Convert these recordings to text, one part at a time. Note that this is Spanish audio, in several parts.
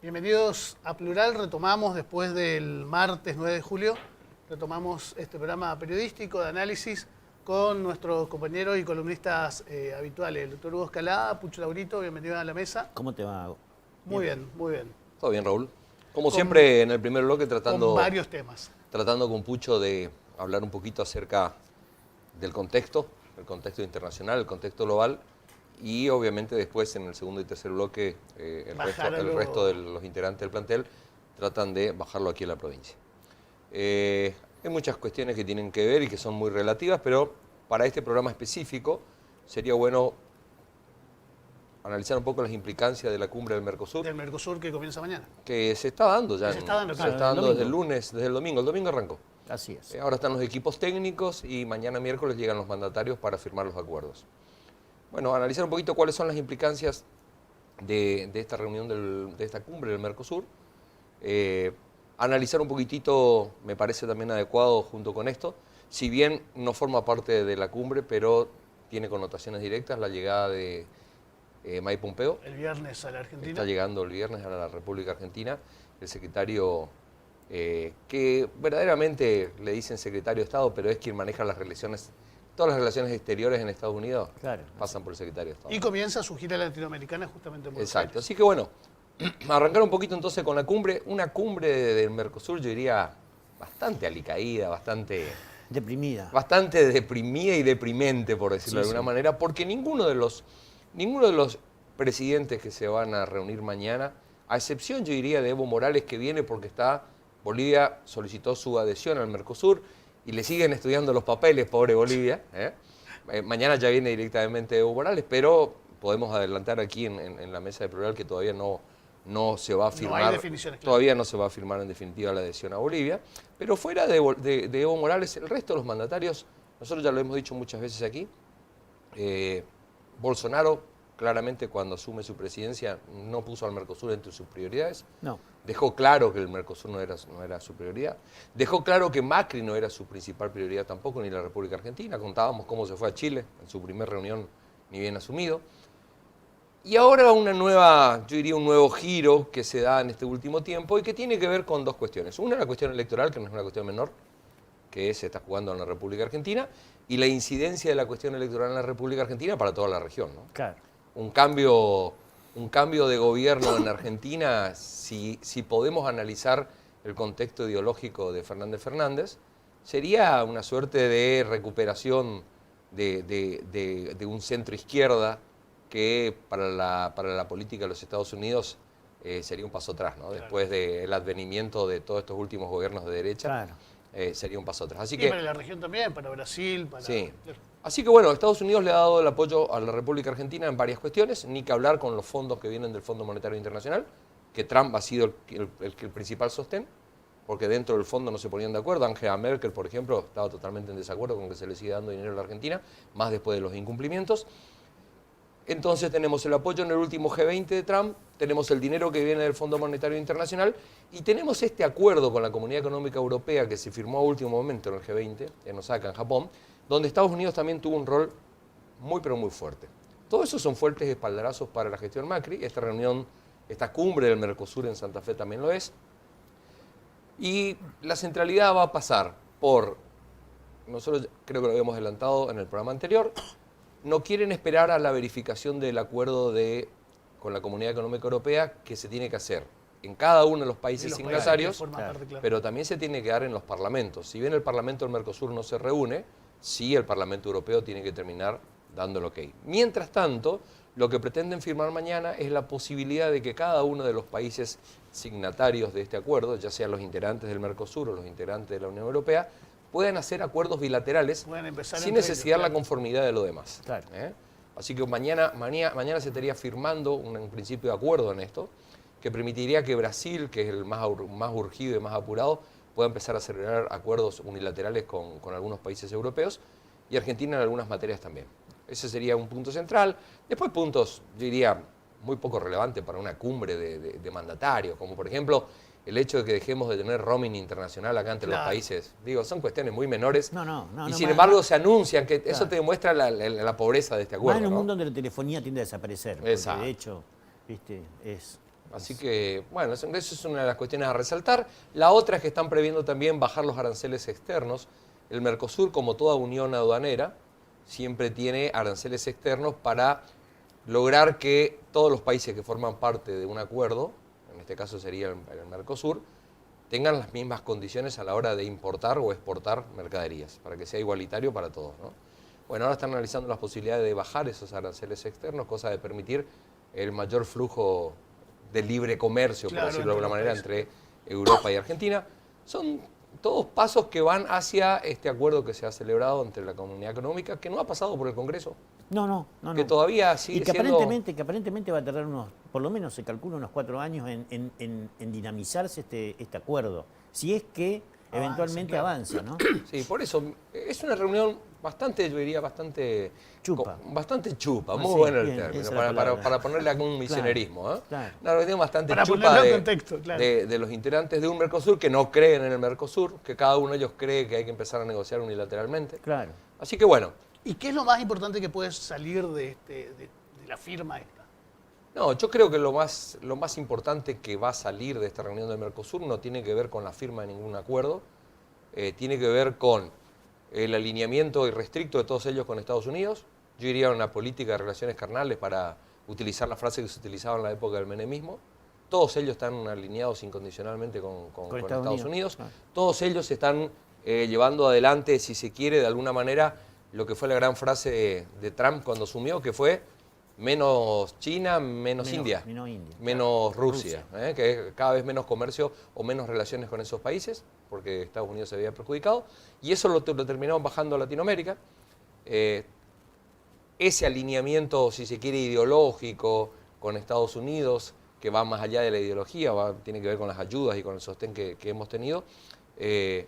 Bienvenidos a Plural. Retomamos después del martes 9 de julio, retomamos este programa periodístico de análisis con nuestros compañeros y columnistas habituales, el doctor Hugo Escalada, Pucho Laurito, bienvenido a la mesa. ¿Cómo te va? Muy bien, muy bien. Todo bien, Raúl. Como siempre, en el primer bloque Con varios temas. Tratando con Pucho de hablar un poquito acerca del contexto, el contexto internacional, el contexto global, y obviamente después en el segundo y tercer bloque el resto de los integrantes del plantel tratan de bajarlo aquí en la provincia. Hay muchas cuestiones que tienen que ver y que son muy relativas, pero para este programa específico sería bueno analizar un poco las implicancias de la cumbre del Mercosur. Del Mercosur que comienza mañana. Que se está dando ya. Se está dando, claro. Se está dando desde el lunes, desde el domingo. El domingo arrancó. Así es. Ahora están los equipos técnicos y mañana miércoles llegan los mandatarios para firmar los acuerdos. Bueno, analizar un poquito cuáles son las implicancias de esta reunión, de esta cumbre del Mercosur. Analizar un poquitito, me parece también adecuado junto con esto, si bien no forma parte de la cumbre, pero tiene connotaciones directas, la llegada de Mike Pompeo. El viernes a la Argentina. Está llegando el viernes a la República Argentina, el secretario que verdaderamente le dicen secretario de Estado, pero es quien maneja las relaciones. Todas las relaciones exteriores en Estados Unidos pasan por el secretario de Estado. Y comienza su gira latinoamericana justamente en Buenos Exacto. Aires. Así que bueno, arrancar un poquito entonces con la cumbre. Una cumbre del Mercosur, yo diría, bastante alicaída, bastante deprimida y deprimente, por decirlo de alguna manera, porque ninguno de los presidentes que se van a reunir mañana, a excepción, yo diría, de Evo Morales, que viene porque Bolivia solicitó su adhesión al Mercosur, y le siguen estudiando los papeles, pobre Bolivia. Mañana ya viene directamente Evo Morales, pero podemos adelantar aquí en la mesa de Plural que todavía no se va a firmar. No hay definiciones claras. Todavía no se va a firmar en definitiva la adhesión a Bolivia. Pero fuera de Evo Morales, el resto de los mandatarios, nosotros ya lo hemos dicho muchas veces aquí, Bolsonaro claramente cuando asume su presidencia no puso al Mercosur entre sus prioridades. No. Dejó claro que el Mercosur no era su prioridad. Dejó claro que Macri no era su principal prioridad tampoco, ni la República Argentina. Contábamos cómo se fue a Chile en su primera reunión, ni bien asumido. Y ahora yo diría un nuevo giro que se da en este último tiempo y que tiene que ver con dos cuestiones. Una, la cuestión electoral, que no es una cuestión menor, que se está jugando en la República Argentina, y la incidencia de la cuestión electoral en la República Argentina para toda la región, ¿no? Claro. Un cambio de gobierno en Argentina, si podemos analizar el contexto ideológico de Fernández, sería una suerte de recuperación de un centro izquierda que para la política de los Estados Unidos sería un paso atrás, ¿no? Claro. Después del advenimiento de todos estos últimos gobiernos de derecha, claro. Sería un paso atrás. Así para la región también, para Brasil, para... Sí. Así que bueno, Estados Unidos le ha dado el apoyo a la República Argentina en varias cuestiones, ni que hablar con los fondos que vienen del Fondo Monetario Internacional, que Trump ha sido el principal sostén, porque dentro del fondo no se ponían de acuerdo. Angela Merkel, por ejemplo, estaba totalmente en desacuerdo con que se le siga dando dinero a la Argentina, más después de los incumplimientos. Entonces tenemos el apoyo en el último G20 de Trump, tenemos el dinero que viene del Fondo Monetario Internacional y tenemos este acuerdo con la Comunidad Económica Europea que se firmó a último momento en el G20, en Osaka, en Japón, donde Estados Unidos también tuvo un rol muy pero muy fuerte. Todo eso son fuertes espaldarazos para la gestión Macri. Esta reunión, esta cumbre del Mercosur en Santa Fe también lo es. Y la centralidad va a pasar por, nosotros creo que lo habíamos adelantado en el programa anterior, no quieren esperar a la verificación del acuerdo con la Comunidad Económica Europea que se tiene que hacer en cada uno de los países signatarios, pero también se tiene que dar en los parlamentos. Si bien el Parlamento del Mercosur no se reúne, sí el Parlamento Europeo tiene que terminar dando el ok. Mientras tanto, lo que pretenden firmar mañana es la posibilidad de que cada uno de los países signatarios de este acuerdo, ya sean los integrantes del Mercosur o los integrantes de la Unión Europea, puedan hacer acuerdos bilaterales sin necesidad de la conformidad de lo demás. Claro. Así que mañana se estaría firmando un principio de acuerdo en esto, que permitiría que Brasil, que es el más urgido y más apurado, pueda empezar a celebrar acuerdos unilaterales con algunos países europeos y Argentina en algunas materias también. Ese sería un punto central. Después puntos, yo diría, muy poco relevantes para una cumbre de mandatarios, como por ejemplo el hecho de que dejemos de tener roaming internacional acá entre los países. Digo, son cuestiones muy menores. Y sin embargo se anuncian que eso te demuestra la pobreza de este acuerdo. Más en un mundo donde la telefonía tiende a desaparecer. Porque de hecho, viste, Así que, bueno, eso es una de las cuestiones a resaltar. La otra es que están previendo también bajar los aranceles externos. El Mercosur, como toda unión aduanera, siempre tiene aranceles externos para lograr que todos los países que forman parte de un acuerdo, en este caso sería el Mercosur, tengan las mismas condiciones a la hora de importar o exportar mercaderías, para que sea igualitario para todos, ¿no? Bueno, ahora están analizando las posibilidades de bajar esos aranceles externos, cosa de permitir el mayor flujo de libre comercio, por decirlo de alguna manera, entre Europa y Argentina. Son todos pasos que van hacia este acuerdo que se ha celebrado entre la Comunidad Económica, que no ha pasado por el Congreso. No. Que todavía sigue siendo... Que aparentemente va a tardar por lo menos se calcula unos 4 años en dinamizarse este acuerdo. Si es que eventualmente avanza, ¿no? Sí, por eso es una reunión bastante, yo diría, bastante chupa, muy bueno el término, para ponerle algún misionerismo. Claro. Una reunión bastante chupa de los integrantes de un Mercosur que no creen en el Mercosur, que cada uno de ellos cree que hay que empezar a negociar unilateralmente. Claro. Así que bueno. ¿Y qué es lo más importante que puede salir de la firma esta? No, yo creo que lo más importante que va a salir de esta reunión del Mercosur no tiene que ver con la firma de ningún acuerdo, tiene que ver con el alineamiento irrestricto de todos ellos con Estados Unidos. Yo diría una política de relaciones carnales para utilizar la frase que se utilizaba en la época del menemismo. Todos ellos están alineados incondicionalmente con Estados Unidos. Claro. Todos ellos están llevando adelante, si se quiere, de alguna manera, lo que fue la gran frase de Trump cuando asumió, que fue menos China, menos India, menos Rusia. Que es cada vez menos comercio o menos relaciones con esos países, porque Estados Unidos se había perjudicado, y eso lo terminaron bajando a Latinoamérica. Ese alineamiento, si se quiere, ideológico con Estados Unidos, que va más allá de la ideología, tiene que ver con las ayudas y con el sostén que hemos tenido, es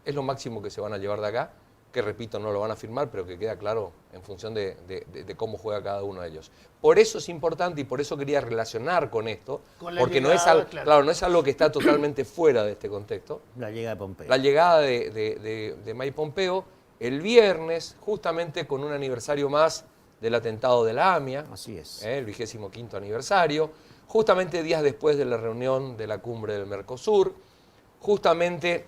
lo máximo que se van a llevar de acá, que repito, no lo van a firmar, pero que queda claro en función de cómo juega cada uno de ellos. Por eso es importante y por eso quería relacionar con esto, porque llegada, no es algo que está totalmente fuera de este contexto. La llegada de Pompeo. La llegada de Mike Pompeo el viernes, justamente con un aniversario más del atentado de la AMIA. Así es. El 25º aniversario, justamente días después de la reunión de la cumbre del Mercosur, justamente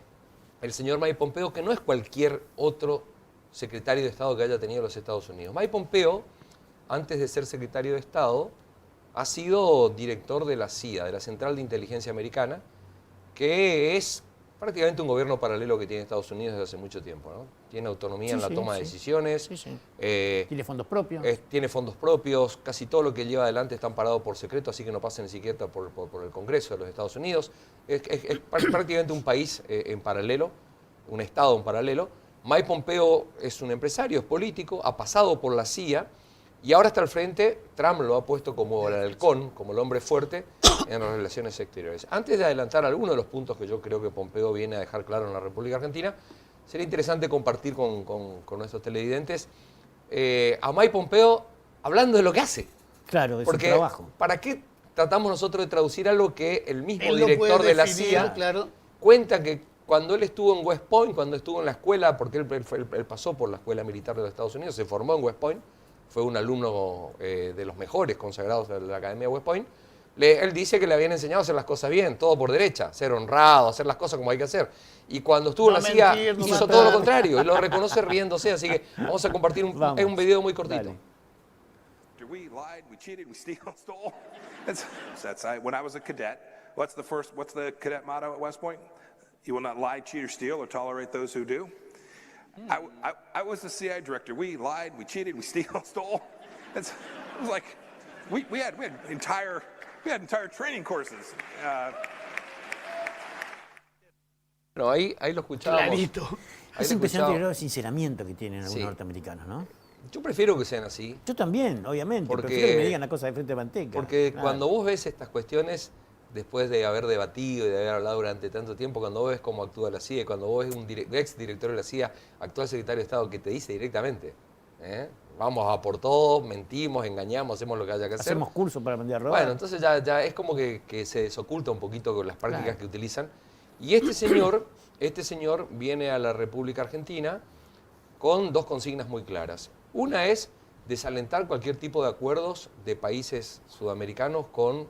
el señor Mike Pompeo, que no es cualquier otro secretario de Estado que haya tenido los Estados Unidos. Mike Pompeo, antes de ser secretario de Estado, ha sido director de la CIA, de la Central de Inteligencia Americana, que es prácticamente un gobierno paralelo que tiene Estados Unidos desde hace mucho tiempo, ¿no? Tiene autonomía en la toma de decisiones. Tiene fondos propios. Tiene fondos propios. Casi todo lo que lleva adelante está amparado por secreto, así que no pasa ni siquiera por el Congreso de los Estados Unidos. Es prácticamente un país en paralelo, un Estado en paralelo. Mike Pompeo es un empresario, es político, ha pasado por la CIA y ahora está al frente. Trump lo ha puesto como el halcón, como el hombre fuerte en las relaciones exteriores. Antes de adelantar algunos de los puntos que yo creo que Pompeo viene a dejar claro en la República Argentina, sería interesante compartir con nuestros televidentes a Mike Pompeo hablando de lo que hace. Claro, de porque su trabajo. ¿Para qué tratamos nosotros de traducir algo que el mismo director de la CIA cuenta que cuando él estuvo en West Point, cuando estuvo en la escuela, porque él pasó por la escuela militar de los Estados Unidos, se formó en West Point, fue un alumno de los mejores consagrados de la Academia de West Point, él dice que le habían enseñado a hacer las cosas bien, todo por derecha, ser honrado, hacer las cosas como hay que hacer. Y cuando estuvo en la CIA hizo todo lo contrario y lo reconoce riéndose, así que vamos a compartir un video muy cortito. We lied, we cheated, we stole. When I was a cadet, what's the cadet motto at West Point? You will not lie, cheat, or steal, or tolerate those who do. I was the CIA director. We lied, we cheated, we stole. It was like we had entire training courses. No, ahí lo escuchábamos. Clarito. Es impresionante el grado de sinceramiento que tienen algunos norteamericanos, ¿no? Yo prefiero que sean así. Yo también, obviamente. Prefiero que me digan la cosa de frente a manteca. Porque cuando vos ves estas cuestiones, después de haber debatido y de haber hablado durante tanto tiempo, cuando vos ves cómo actúa la CIA, cuando vos ves un ex director de la CIA, actual secretario de Estado, que te dice directamente, vamos a por todo, mentimos, engañamos, hacemos lo que haya que hacer. Hacemos cursos para aprender a robar. Bueno, entonces ya es como que se desoculta un poquito con las prácticas que utilizan. Y este señor viene a la República Argentina con dos consignas muy claras. Una es desalentar cualquier tipo de acuerdos de países sudamericanos con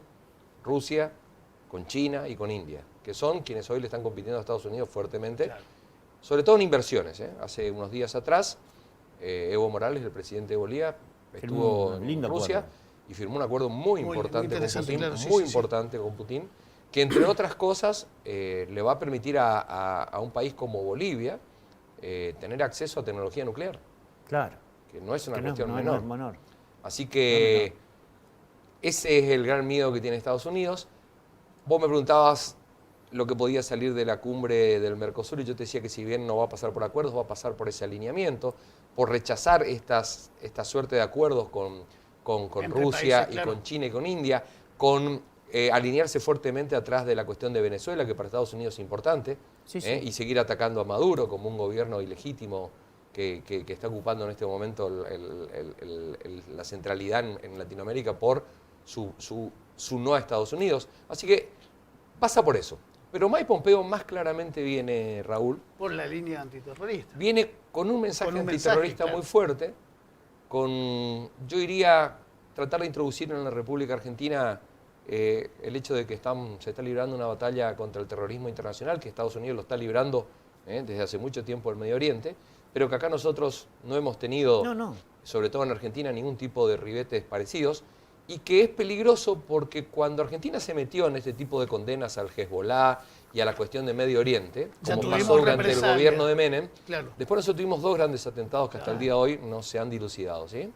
Rusia, con China y con India, que son quienes hoy le están compitiendo a Estados Unidos fuertemente, sobre todo en inversiones. Hace unos días atrás, Evo Morales, el presidente de Bolivia, estuvo en Rusia y firmó un acuerdo muy importante con Putin, muy importante con Putin, que entre otras cosas le va a permitir a un país como Bolivia tener acceso a tecnología nuclear. Claro. Que no es una cuestión no menor. es menor. Así que ese es el gran miedo que tiene Estados Unidos. Vos me preguntabas lo que podía salir de la cumbre del Mercosur y yo te decía que si bien no va a pasar por acuerdos, va a pasar por ese alineamiento, por rechazar esta suerte de acuerdos con Rusia países, y con China y con India, con alinearse fuertemente atrás de la cuestión de Venezuela, que para Estados Unidos es importante, y seguir atacando a Maduro como un gobierno ilegítimo que está ocupando en este momento la centralidad en Latinoamérica por su no a Estados Unidos. Así que pasa por eso. Pero Mike Pompeo más claramente viene, Raúl, por la línea antiterrorista. Viene con un mensaje antiterrorista muy fuerte, yo diría, tratar de introducir en la República Argentina el hecho de que se está librando una batalla contra el terrorismo internacional, que Estados Unidos lo está librando desde hace mucho tiempo en el Medio Oriente, pero que acá nosotros no hemos tenido, sobre todo en Argentina, ningún tipo de ribetes parecidos, y que es peligroso porque cuando Argentina se metió en este tipo de condenas al Hezbollah y a la cuestión de Medio Oriente, como pasó durante el gobierno de Menem, después nosotros tuvimos dos grandes atentados que hasta el día de hoy no se han dilucidado, ¿sí?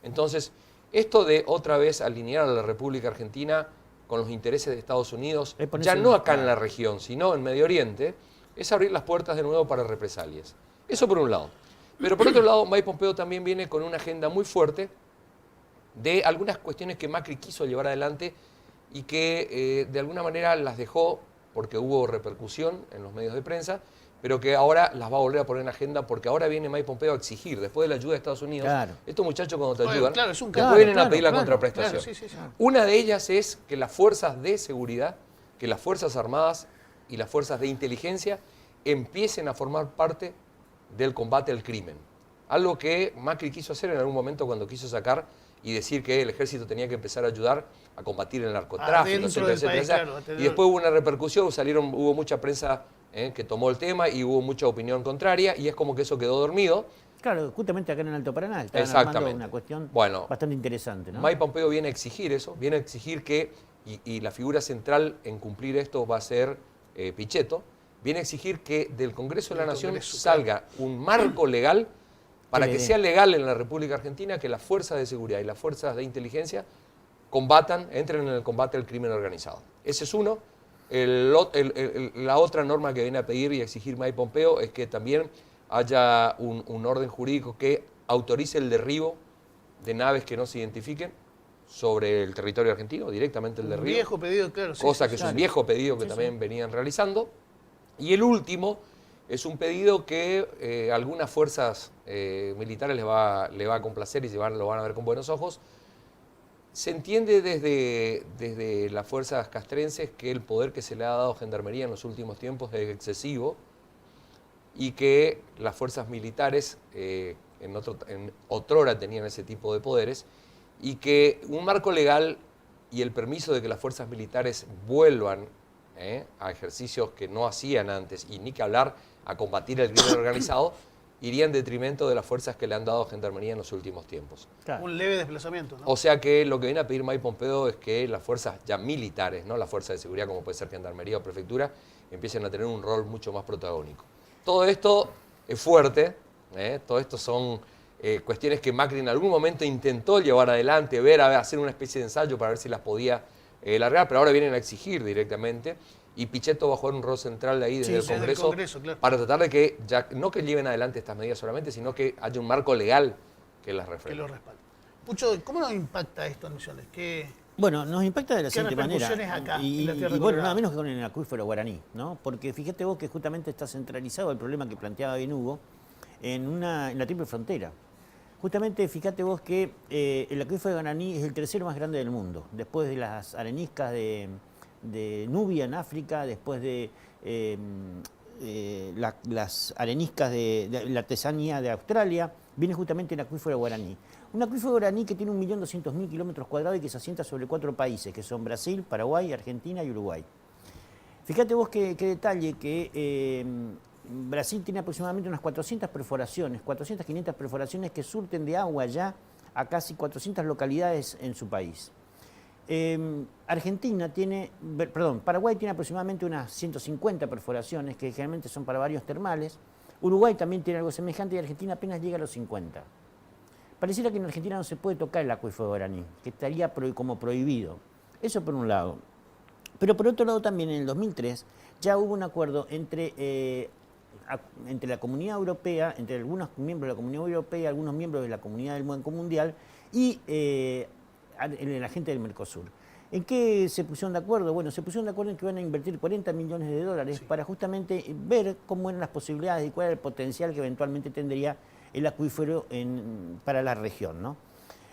Entonces, esto de otra vez alinear a la República Argentina con los intereses de Estados Unidos, ya no acá en la región, sino en Medio Oriente, es abrir las puertas de nuevo para represalias. Eso por un lado. Pero por otro lado, Mike Pompeo también viene con una agenda muy fuerte de algunas cuestiones que Macri quiso llevar adelante y que de alguna manera las dejó porque hubo repercusión en los medios de prensa, pero que ahora las va a volver a poner en agenda porque ahora viene Mike Pompeo a exigir, después de la ayuda de Estados Unidos, estos muchachos cuando te ayudan, después vienen a pedir la contraprestación. Una de ellas es que las fuerzas de seguridad, que las Fuerzas Armadas y las fuerzas de inteligencia empiecen a formar parte del combate al crimen. Algo que Macri quiso hacer en algún momento cuando quiso sacar y decir que el ejército tenía que empezar a ayudar a combatir el narcotráfico, etcétera. Y después hubo una repercusión, hubo mucha prensa que tomó el tema y hubo mucha opinión contraria y es como que eso quedó dormido. Claro, justamente acá en el Alto Paraná estaban armando una cuestión bastante interesante, ¿no? Mike Pompeo viene a exigir eso, viene a exigir que, y la figura central en cumplir esto va a ser Pichetto, viene a exigir que del Congreso de la Nación salga un marco legal para que sea legal en la República Argentina que las fuerzas de seguridad y las fuerzas de inteligencia entren en el combate al crimen organizado. Ese es uno. La otra norma que viene a pedir y a exigir Mike Pompeo es que también haya un orden jurídico que autorice el derribo de naves que no se identifiquen sobre el territorio argentino, directamente el derribo. Un viejo pedido, claro. Cosa que es un viejo pedido que también venían realizando. Y el último es un pedido que algunas fuerzas militares le va a complacer y lo van a ver con buenos ojos. Se entiende desde las fuerzas castrenses que el poder que se le ha dado a Gendarmería en los últimos tiempos es excesivo y que las fuerzas militares en otrora tenían ese tipo de poderes y que un marco legal y el permiso de que las fuerzas militares vuelvan a ejercicios que no hacían antes y ni que hablar a combatir el crimen organizado, iría en detrimento de las fuerzas que le han dado a Gendarmería en los últimos tiempos. Claro. Un leve desplazamiento, ¿no? O sea que lo que viene a pedir Mike Pompeo es que las fuerzas ya militares, no las fuerzas de seguridad como puede ser Gendarmería o Prefectura, empiecen a tener un rol mucho más protagónico. Todo esto es fuerte, todo esto son cuestiones que Macri en algún momento intentó llevar adelante, hacer una especie de ensayo para ver si las podía largar, pero ahora vienen a exigir directamente. Y Pichetto va a jugar un rol central ahí desde el Congreso claro, para tratar de que, no que lleven adelante estas medidas solamente, sino que haya un marco legal que las refrende. Que lo respalde. Pucho, ¿cómo nos impacta esto en Misiones? Bueno, nos impacta de la siguiente manera. Acá, y en la bueno, nada menos que con el acuífero guaraní, ¿no? Porque fíjate vos que justamente está centralizado el problema que planteaba bien Hugo en la triple frontera. Justamente, fíjate vos que el acuífero de Guaraní es el tercero más grande del mundo, después de las areniscas de Nubia en África, después de las areniscas de la artesanía de Australia, viene justamente el acuífero de Guaraní. Un acuífero de Guaraní que tiene 1.200.000 kilómetros cuadrados y que se asienta sobre 4 países, que son Brasil, Paraguay, Argentina y Uruguay. Fíjate vos qué detalle que Brasil tiene aproximadamente unas 400 perforaciones, 400, 500 perforaciones que surten de agua ya a casi 400 localidades en su país. Paraguay tiene aproximadamente unas 150 perforaciones que generalmente son para varios termales. Uruguay también tiene algo semejante y Argentina apenas llega a los 50. Pareciera que en Argentina no se puede tocar el acuífero de Guaraní, que estaría como prohibido. Eso por un lado. Pero por otro lado también en el 2003 ya hubo un acuerdo entre la Comunidad Europea, entre algunos miembros de la Comunidad Europea, algunos miembros de la Comunidad del Banco Mundial y la gente del Mercosur. ¿En qué se pusieron de acuerdo? Bueno, se pusieron de acuerdo en que van a invertir 40 millones de dólares para justamente ver cómo eran las posibilidades y cuál era el potencial que eventualmente tendría el acuífero para la región, ¿no?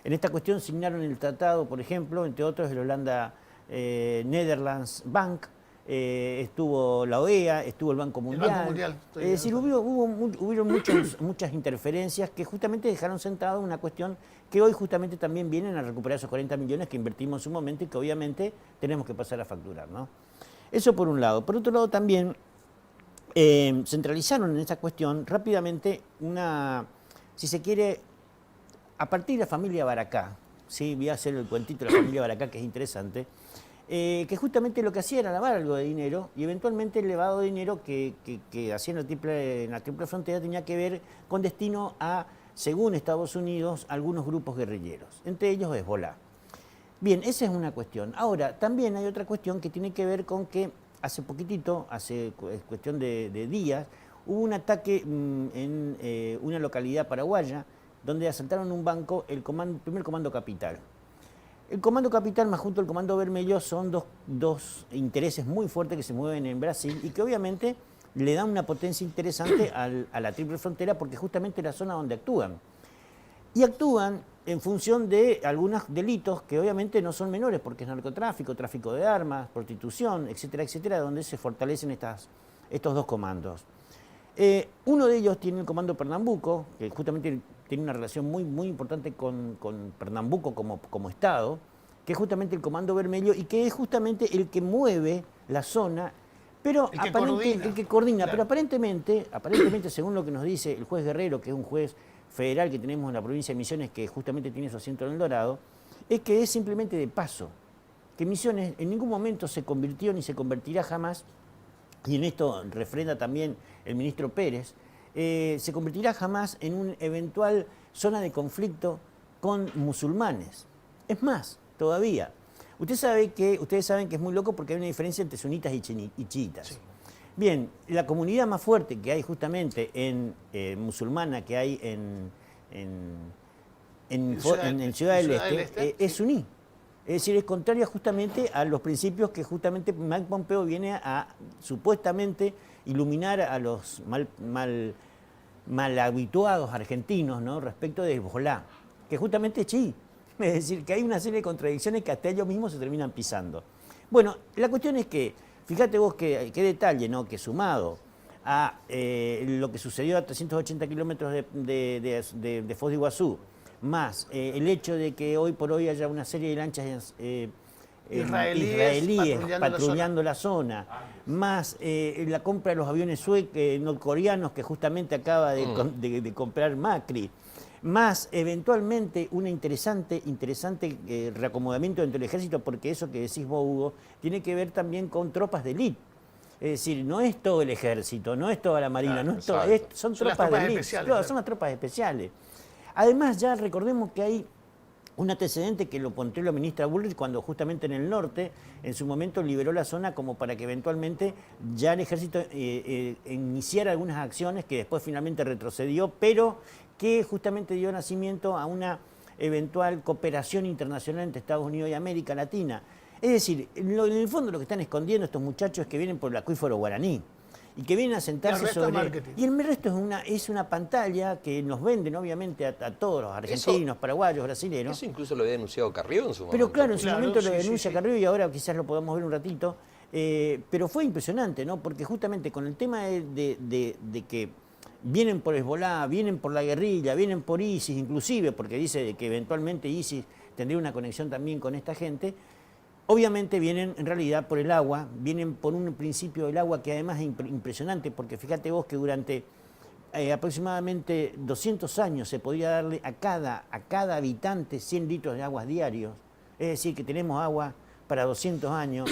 En esta cuestión signaron el tratado, por ejemplo, entre otros, el Holanda Netherlands Bank, estuvo la OEA, estuvo el Banco Mundial. El Banco Mundial, Es decir, hubieron muchas interferencias que justamente dejaron sentado una cuestión que hoy justamente también vienen a recuperar esos 40 millones que invertimos en su momento y que obviamente tenemos que pasar a facturar, ¿no? Eso por un lado. Por otro lado también centralizaron en esta cuestión rápidamente si se quiere, a partir de la familia Baracá, ¿sí? Voy a hacer el cuentito de la familia Baracá que es interesante, que justamente lo que hacía era lavar algo de dinero y eventualmente el lavado de dinero que hacían en la triple frontera tenía que ver con destino a, según Estados Unidos, algunos grupos guerrilleros, entre ellos Hezbolá. Bien, esa es una cuestión. Ahora, también hay otra cuestión que tiene que ver con que hace poquitito, hace cuestión de días, hubo un ataque en una localidad paraguaya donde asaltaron un banco, el primer Comando Capital. El Comando Capital más junto al Comando Vermelho son dos intereses muy fuertes que se mueven en Brasil y que obviamente le dan una potencia interesante a la triple frontera porque justamente es la zona donde actúan. Y actúan en función de algunos delitos que obviamente no son menores porque es narcotráfico, tráfico de armas, prostitución, etcétera, etcétera, donde se fortalecen estos dos comandos. Uno de ellos tiene el Comando Pernambuco, que justamente tiene una relación muy, muy importante con Pernambuco como Estado, que es justamente el Comando Vermelho y que es justamente el que mueve la zona, pero el que coordina. Claro. Pero aparentemente, según lo que nos dice el juez Guerrero, que es un juez federal que tenemos en la provincia de Misiones, que justamente tiene su asiento en El Dorado, es que es simplemente de paso, que Misiones en ningún momento se convirtió ni se convertirá jamás, y en esto refrenda también el ministro Pérez, se convertirá jamás en una eventual zona de conflicto con musulmanes. Es más, todavía. Ustedes saben que es muy loco porque hay una diferencia entre sunitas y chiitas. Sí. Bien, la comunidad más fuerte que hay justamente musulmana que hay en Ciudad del Este es suní. Es decir, es contraria justamente a los principios que justamente Mike Pompeo viene a supuestamente iluminar a los mal habituados argentinos, ¿no? Respecto de Hezbolá, que justamente es chií. Es decir, que hay una serie de contradicciones que hasta ellos mismos se terminan pisando. Bueno, la cuestión es que, fíjate vos qué detalle, ¿no? Que sumado a lo que sucedió a 380 kilómetros de Foz de Iguazú, más el hecho de que hoy por hoy haya una serie de lanchas israelíes patrullando la zona, más la compra de los aviones norcoreanos que justamente acaba de comprar Macri, más eventualmente un interesante reacomodamiento dentro del ejército, porque eso que decís vos, Hugo, tiene que ver también con tropas de élite. Es decir, no es todo el ejército, no es toda la marina, claro, son tropas de élite, claro, son las tropas especiales. Además, ya recordemos que hay un antecedente que lo pontió la ministra Bullrich cuando justamente en el norte, en su momento liberó la zona como para que eventualmente ya el ejército iniciara algunas acciones que después finalmente retrocedió, pero que justamente dio nacimiento a una eventual cooperación internacional entre Estados Unidos y América Latina. Es decir, en el fondo lo que están escondiendo estos muchachos es que vienen por el acuífero Guaraní. y que vienen a sentarse El resto es sobre... marketing. Y el resto es una pantalla que nos venden, obviamente, a todos los argentinos, paraguayos, brasileños. Eso incluso lo había denunciado Carrió en su momento. Pero claro, en su Claro, momento sí, lo denuncia sí. Carrió y ahora quizás lo podamos ver un ratito. Pero fue impresionante, ¿no? Porque justamente con el tema de que vienen por Hezbolá, vienen por la guerrilla, vienen por ISIS, inclusive, porque dice que eventualmente ISIS tendría una conexión también con esta gente. Obviamente vienen en realidad por el agua, vienen por un principio del agua que además es impresionante, porque fíjate vos que durante aproximadamente 200 años se podía darle a cada habitante 100 litros de agua diarios. Es decir, que tenemos agua para 200 años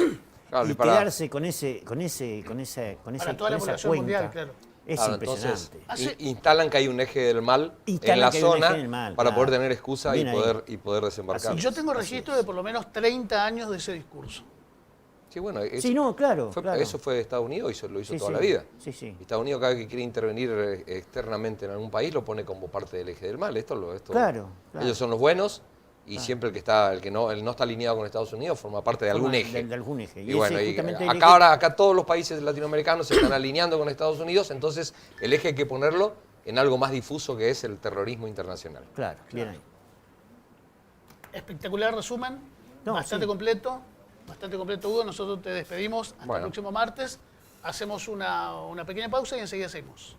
Claro, y para- quedarse con esa Para toda la población cuenca mundial, claro. es Claro, impresionante. entonces, instalan que hay un eje del mal en Instalan la que hay un zona eje del mal, para claro. poder tener excusa Bien ahí. y poder desembarcar. Y yo tengo registro de por lo menos 30 años de ese discurso. Sí, bueno, Sí, no, claro, fue- claro. eso fue Estados Unidos y lo hizo Sí, toda sí. la vida. Sí, sí. Y Estados Unidos cada vez que quiere intervenir externamente en algún país lo pone como parte del eje del mal. Esto, Claro, claro. Ellos son los buenos y siempre el que no está alineado con Estados Unidos forma parte de algún Forma eje. de algún eje. Y, ese bueno, es y justamente el acá eje- ahora acá todos los países latinoamericanos se están alineando con Estados Unidos, entonces el eje hay que ponerlo en algo más difuso que es el terrorismo internacional. Claro, bien ahí. Espectacular resumen, No, bastante sí. completo, Hugo. Nosotros te despedimos hasta el Bueno. próximo martes. Hacemos una pequeña pausa y enseguida seguimos.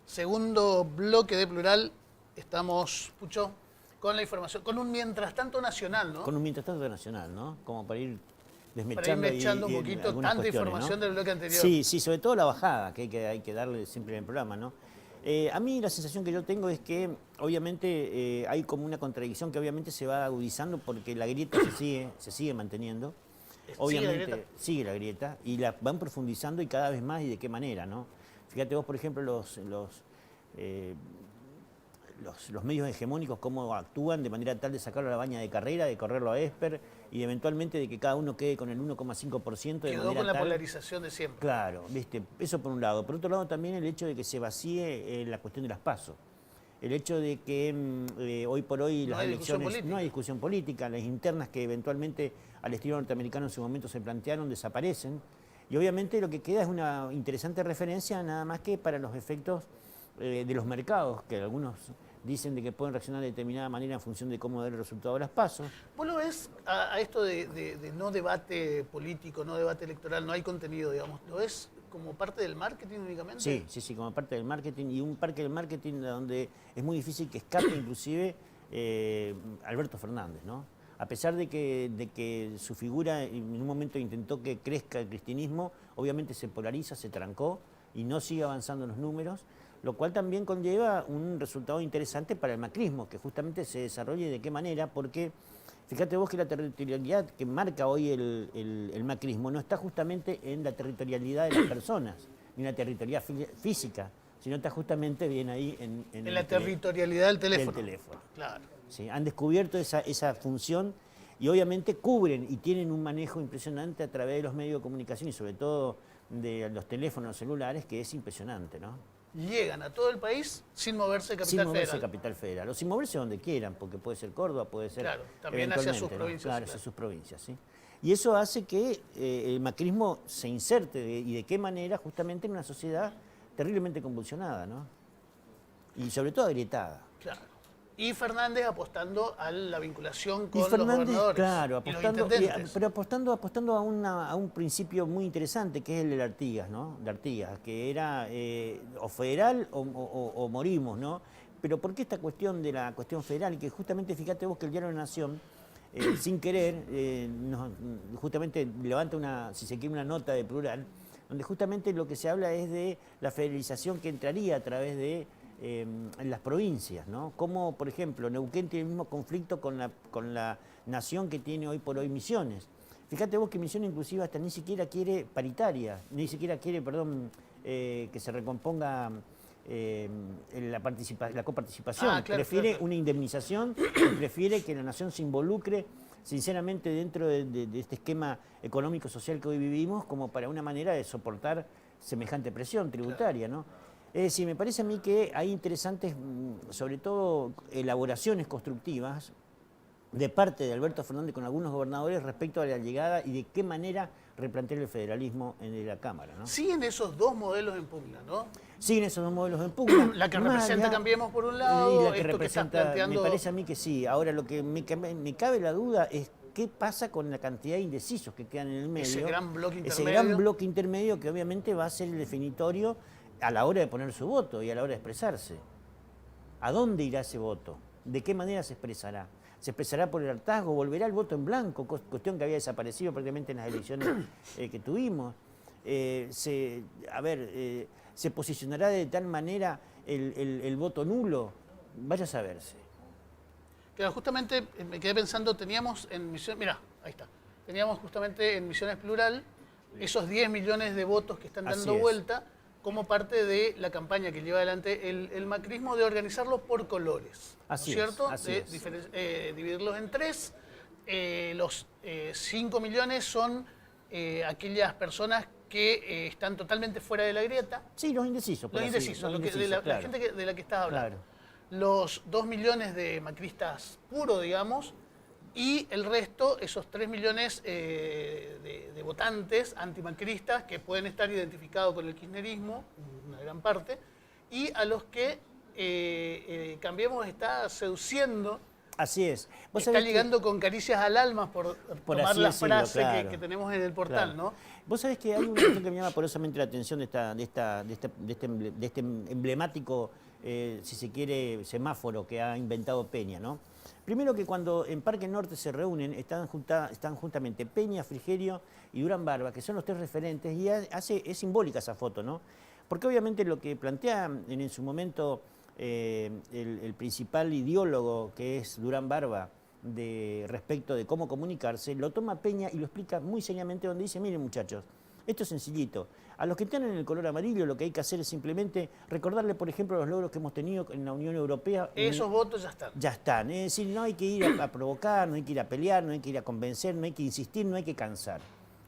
Segundo bloque de Plural, estamos, Pucho, con la información, con un mientras tanto nacional, ¿no? Con un mientras tanto nacional, ¿no? Como para ir Para desmechando, ir mechando un poquito algunas tanta cuestiones, información ¿no? del bloque anterior. Sí, sí, sobre todo la bajada, que hay que darle siempre en el programa, ¿no? A mí la sensación que yo tengo es que obviamente hay como una contradicción que obviamente se va agudizando porque la grieta se sigue manteniendo. Obviamente sigue la grieta y la van profundizando y cada vez más y de qué manera, ¿no? Fíjate vos, por ejemplo, los medios hegemónicos cómo actúan de manera tal de sacarlo a la baña de carrera, de correrlo a Esper y eventualmente de que cada uno quede con el 1,5% de Quedó manera con la tal... polarización de siempre. Claro, viste, eso por un lado. Por otro lado también el hecho de que se vacíe la cuestión de las PASO. El hecho de que hoy por hoy No las hay discusión elecciones política. no hay discusión política, las internas que eventualmente al estilo norteamericano en su momento se plantearon desaparecen y obviamente lo que queda es una interesante referencia nada más que para los efectos de los mercados, que algunos dicen de que pueden reaccionar de determinada manera en función de cómo dar el resultado de las PASO. ¿Vos lo ves a esto de no debate político, no debate electoral, no hay contenido, digamos? ¿Lo ves como parte del marketing únicamente? Sí, sí, sí, como parte del marketing y un parque del marketing donde es muy difícil que escape inclusive Alberto Fernández, ¿no? A pesar de que su figura en un momento intentó que crezca el cristianismo, obviamente se polariza, se trancó y no sigue avanzando en los números, lo cual también conlleva un resultado interesante para el macrismo, que justamente se desarrolle de qué manera, porque fíjate vos que la territorialidad que marca hoy el macrismo no está justamente en la territorialidad de las personas, ni en la territorialidad física, sino está justamente bien ahí en la territorialidad del teléfono. Del teléfono. Claro. ¿Sí? Han descubierto esa función y obviamente cubren y tienen un manejo impresionante a través de los medios de comunicación y sobre todo de los teléfonos celulares, que es impresionante, ¿no? Llegan a todo el país sin moverse de Capital Sin moverse Federal. Capital Federal, o sin moverse donde quieran, porque puede ser Córdoba, puede ser... Claro, también hacia sus eventualmente, ¿no? provincias, Claro, claro. hacia sus provincias, ¿sí? Y eso hace que el macrismo se inserte y de qué manera justamente en una sociedad terriblemente convulsionada, ¿no? Y sobre todo agrietada. Claro. Y Fernández apostando a la vinculación Y con los Fernández, gobernadores. claro, y los apostando, intendentes. pero apostando a un principio muy interesante que es el de Artigas, ¿no? De Artigas, que era o federal o morimos, ¿no? Pero ¿por qué esta cuestión de la cuestión federal? Que justamente, fíjate vos que el Diario de la Nación, sin querer, justamente levanta una, si se quiere, una nota de Plural, donde justamente lo que se habla es de la federalización que entraría a través de en las provincias, ¿no? Como, por ejemplo, Neuquén tiene el mismo conflicto con la nación que tiene hoy por hoy Misiones. Fíjate vos que Misiones inclusive hasta ni siquiera quiere paritaria, ni siquiera quiere, perdón, que se recomponga la coparticipación, Ah, claro, prefiere claro. una indemnización, prefiere que la nación se involucre sinceramente dentro de este esquema económico-social que hoy vivimos como para una manera de soportar semejante presión tributaria, ¿no? Es decir, me parece a mí que hay interesantes, sobre todo, elaboraciones constructivas de parte de Alberto Fernández con algunos gobernadores respecto a la llegada y de qué manera replantear el federalismo en la Cámara, ¿no? Siguen esos dos modelos en pugna, ¿no? Siguen esos dos modelos en pugna. La que Más representa allá- Cambiemos por un y lado, la que esto que estás representa, planteando. me parece a mí que sí. Ahora, lo que me cabe la duda es qué pasa con la cantidad de indecisos que quedan en el medio. Ese gran bloque Ese intermedio. gran bloque intermedio que obviamente va a ser el definitorio a la hora de poner su voto y a la hora de expresarse. ¿A dónde irá ese voto? ¿De qué manera se expresará? ¿Se expresará por el hartazgo? ¿Volverá el voto en blanco? Cuestión que había desaparecido prácticamente en las elecciones que tuvimos. ¿Se posicionará de tal manera el voto nulo? Vaya a saberse. Claro, justamente me quedé pensando, teníamos en Misiones, mira, ahí está, teníamos justamente en Misiones Plural esos 10 millones de votos que están Así dando es. vuelta como parte de la campaña que lleva adelante el macrismo de organizarlos por colores, Así ¿no es, es cierto? así De es. dividirlos en tres. Los 5 millones son aquellas personas que están totalmente fuera de la grieta. Sí, los indecisos. por Los así- indecisos, los de indecisos, la claro. gente de la que estás hablando. Claro. Los 2 millones de macristas puros, digamos, y el resto, esos 3 millones de votantes antimacristas que pueden estar identificados con el kirchnerismo, una gran parte, y a los que Cambiemos está seduciendo, Así es. Vos está sabés que- ligando con caricias al alma, por tomar así la decirlo, frase claro. que tenemos en el portal, Claro. ¿no? Vos sabés que hay una cuestión que me llama poderosamente la atención de este emblemático, si se quiere, semáforo que ha inventado Peña, ¿no? Primero que cuando en Parque Norte se reúnen, están juntamente Peña, Frigerio y Durán Barba, que son los tres referentes, y es simbólica esa foto, ¿no? Porque obviamente lo que plantea en su momento el principal ideólogo, que es Durán Barba, respecto de cómo comunicarse, lo toma Peña y lo explica muy seriamente, donde dice: miren, muchachos, esto es sencillito. A los que están en el color amarillo lo que hay que hacer es simplemente recordarle, por ejemplo, los logros que hemos tenido en la Unión Europea. Esos votos ya están. Ya están. Es decir, no hay que ir a provocar, no hay que ir a pelear, no hay que ir a convencer, no hay que insistir, no hay que cansar.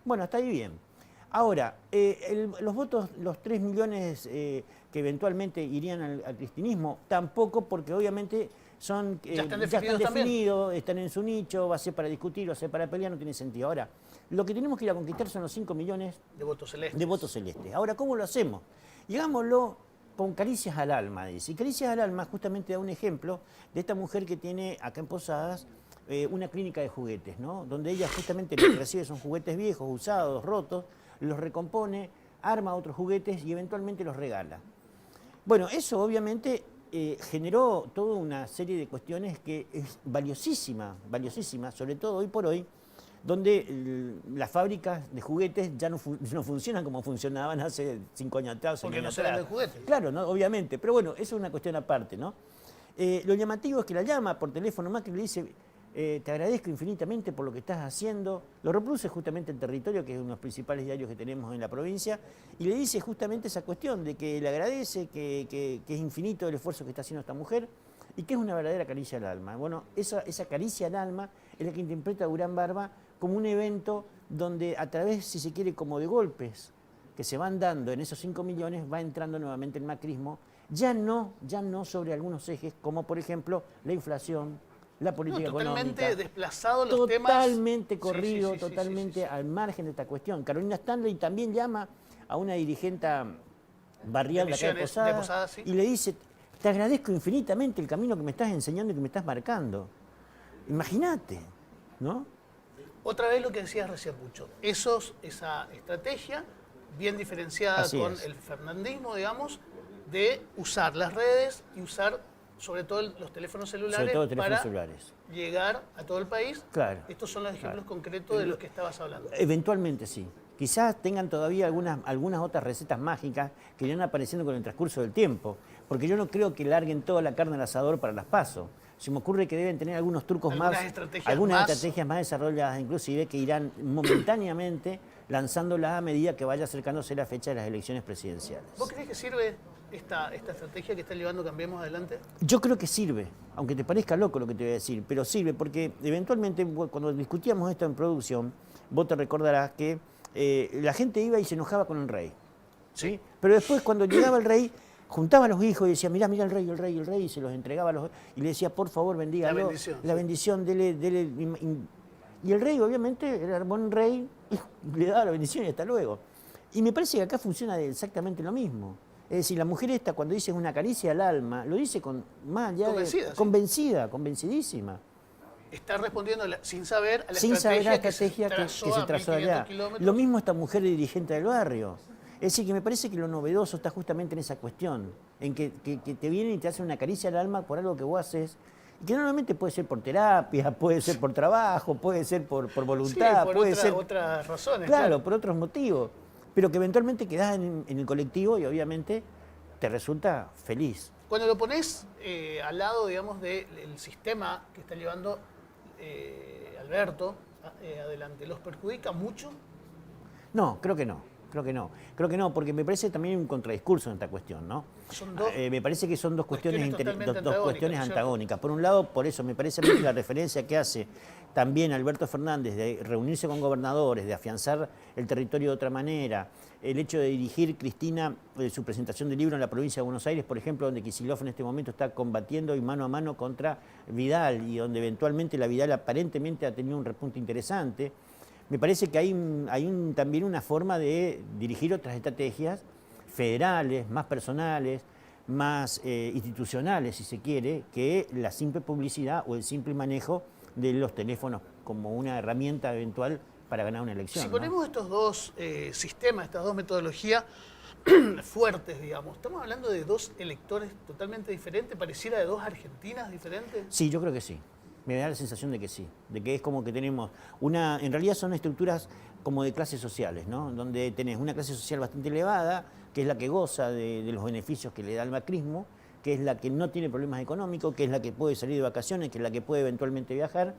Bueno, hasta ahí bien. Ahora, los votos, los 3 millones que eventualmente irían al cristinismo, tampoco, porque obviamente son Ya están definidos también. están en su nicho, va a ser para discutir, va a ser para pelear, no tiene sentido. Ahora, lo que tenemos que ir a conquistar son los 5 millones De votos celestes. de votos celestes. Ahora, ¿cómo lo hacemos? Llegámoslo con caricias al alma, dice. Y caricias al alma justamente da un ejemplo de esta mujer que tiene acá en Posadas una clínica de juguetes, ¿no? Donde ella justamente lo que recibe son juguetes viejos, usados, rotos, los recompone, arma otros juguetes y eventualmente los regala. Bueno, eso obviamente generó toda una serie de cuestiones que es valiosísima, sobre todo hoy por hoy, donde las fábricas de juguetes ya no funcionan como funcionaban hace 5 años atrás. Porque 6 no años se atrás. venden juguetes. Claro, ¿no? Obviamente, pero bueno, eso es una cuestión aparte, ¿no? Lo llamativo es que la llama por teléfono Macri y le dice: te agradezco infinitamente por lo que estás haciendo. Lo reproduce justamente el Territorio, que es uno de los principales diarios que tenemos en la provincia, y le dice justamente esa cuestión de que le agradece, que es infinito el esfuerzo que está haciendo esta mujer y que es una verdadera caricia al alma. Bueno, esa caricia al alma es la que interpreta Durán Barba como un evento donde a través, si se quiere, como de golpes que se van dando en esos 5 millones, va entrando nuevamente el macrismo, ya no sobre algunos ejes, como por ejemplo la inflación, la política Totalmente económica. desplazado los temas. Totalmente corrido, Sí, sí, sí, totalmente sí, sí. al margen de esta cuestión. Carolina Stanley también llama a una dirigente barrial de acá de Misiones, de Posadas, Posadas, sí. y le dice: te agradezco infinitamente el camino que me estás enseñando y que me estás marcando. Imagínate, ¿no? Otra vez lo que decías recién, Pucho. Esa estrategia bien diferenciada Así con es. el fernandismo, digamos, de usar las redes y usar sobre todo los teléfonos celulares, Sobre todo teléfonos para celulares. llegar a todo el país. Claro, Estos son los ejemplos claro. concretos de los que estabas hablando. Eventualmente sí. Quizás tengan todavía algunas otras recetas mágicas que irán apareciendo con el transcurso del tiempo, porque yo no creo que larguen toda la carne al asador para las PASO. Se me ocurre que deben tener algunos trucos Algunas más, estrategias algunas más. estrategias más desarrolladas, inclusive, que irán momentáneamente lanzándolas a medida que vaya acercándose la fecha de las elecciones presidenciales. ¿Vos creés que sirve esta estrategia que está llevando Cambiemos adelante? Yo creo que sirve, aunque te parezca loco lo que te voy a decir, pero sirve porque eventualmente cuando discutíamos esto en producción, vos te recordarás que la gente iba y se enojaba con el rey. ¿Sí? Pero después cuando llegaba el rey, juntaba a los hijos y decía, mirá el rey, y se los entregaba a los y le decía, por favor, bendígalo, la bendición, dele. Y el rey, obviamente, era buen rey, y le daba la bendición y hasta luego. Y me parece que acá funciona exactamente lo mismo. Es decir, la mujer esta, cuando dice una caricia al alma, lo dice con más allá convencida, convencidísima. Está respondiendo sin saber a la estrategia que se trazó allá. Lo mismo esta mujer de dirigente del barrio. Es decir, que me parece que lo novedoso está justamente en esa cuestión, en que te vienen y te hacen una caricia al alma por algo que vos haces, y que normalmente puede ser por terapia, puede ser por trabajo, puede ser por voluntad, por puede ser otras razones. Claro, por otros motivos, pero que eventualmente quedás en el colectivo y obviamente te resulta feliz. Cuando lo pones al lado, digamos, del sistema que está llevando Alberto adelante, ¿los perjudica mucho? No, creo que no. Creo que no, porque me parece también un contradiscurso en esta cuestión, ¿no? Me parece que son dos cuestiones antagónicas. Por un lado, por eso me parece a mí que la referencia que hace también Alberto Fernández de reunirse con gobernadores, de afianzar el territorio de otra manera, el hecho de dirigir Cristina su presentación de libro en la provincia de Buenos Aires, por ejemplo, donde Kicillof en este momento está combatiendo y mano a mano contra Vidal y donde eventualmente la Vidal aparentemente ha tenido un repunte interesante. Me parece que hay también una forma de dirigir otras estrategias federales, más personales, más institucionales, si se quiere, que la simple publicidad o el simple manejo de los teléfonos como una herramienta eventual para ganar una elección. Si ponemos estos dos sistemas, estas dos metodologías fuertes, digamos, ¿estamos hablando de dos electores totalmente diferentes? ¿Pareciera de dos Argentinas diferentes? Sí, yo creo que sí. Me da la sensación de que sí, de que es como que tenemos en realidad son estructuras como de clases sociales, ¿no? Donde tenés una clase social bastante elevada, que es la que goza de los beneficios que le da el macrismo, que es la que no tiene problemas económicos, que es la que puede salir de vacaciones, que es la que puede eventualmente viajar,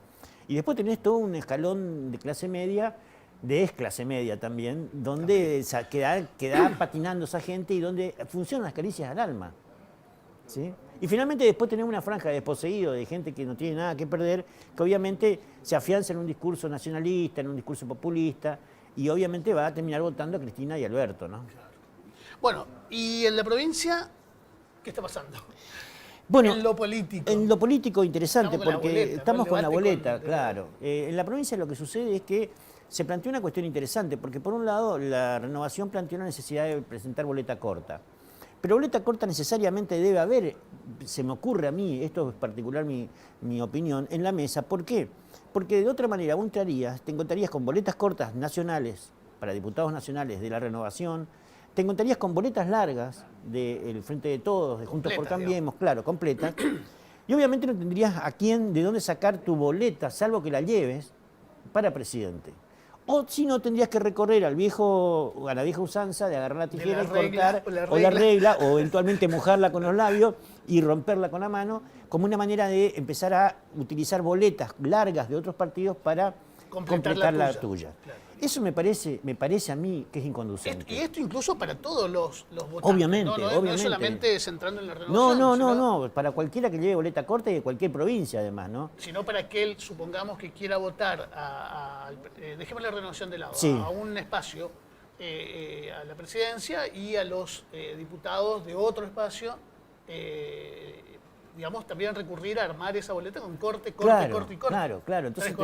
y después tenés todo un escalón de clase media, de clase media también, donde queda patinando esa gente y donde funcionan las caricias al alma, ¿sí? Y finalmente después tenemos una franja de desposeídos, de gente que no tiene nada que perder, que obviamente se afianza en un discurso nacionalista, en un discurso populista, y obviamente va a terminar votando a Cristina y Alberto, ¿no? Claro. Bueno, ¿y en la provincia qué está pasando? Bueno, en lo político. En lo político interesante, porque estamos con la boleta, con claro. En la provincia lo que sucede es que se planteó una cuestión interesante, porque por un lado la renovación planteó la necesidad de presentar boleta corta. Pero boleta corta necesariamente debe haber, se me ocurre a mí, esto es particular mi opinión, en la mesa. ¿Por qué? Porque de otra manera vos te encontrarías con boletas cortas nacionales, para diputados nacionales de la renovación, te encontrarías con boletas largas del Frente de Todos, de Juntos por Cambiemos, claro, completas, y obviamente no tendrías de dónde sacar tu boleta, salvo que la lleves para presidente. O si no, tendrías que recorrer a la vieja usanza de agarrar la tijera y cortar, o la regla, o eventualmente mojarla con los labios y romperla con la mano, como una manera de empezar a utilizar boletas largas de otros partidos para completar la tuya. Claro. Eso me parece a mí que es inconducente. Y esto incluso para todos los votantes. Obviamente. No es solamente centrando en la renovación. No, para cualquiera que lleve boleta corta y de cualquier provincia además, ¿no? Sino para aquel, supongamos que quiera votar dejemos la renovación de lado, sí, a un espacio, a la presidencia y a los diputados de otro espacio, digamos, también recurrir a armar esa boleta con corte. Claro. Entonces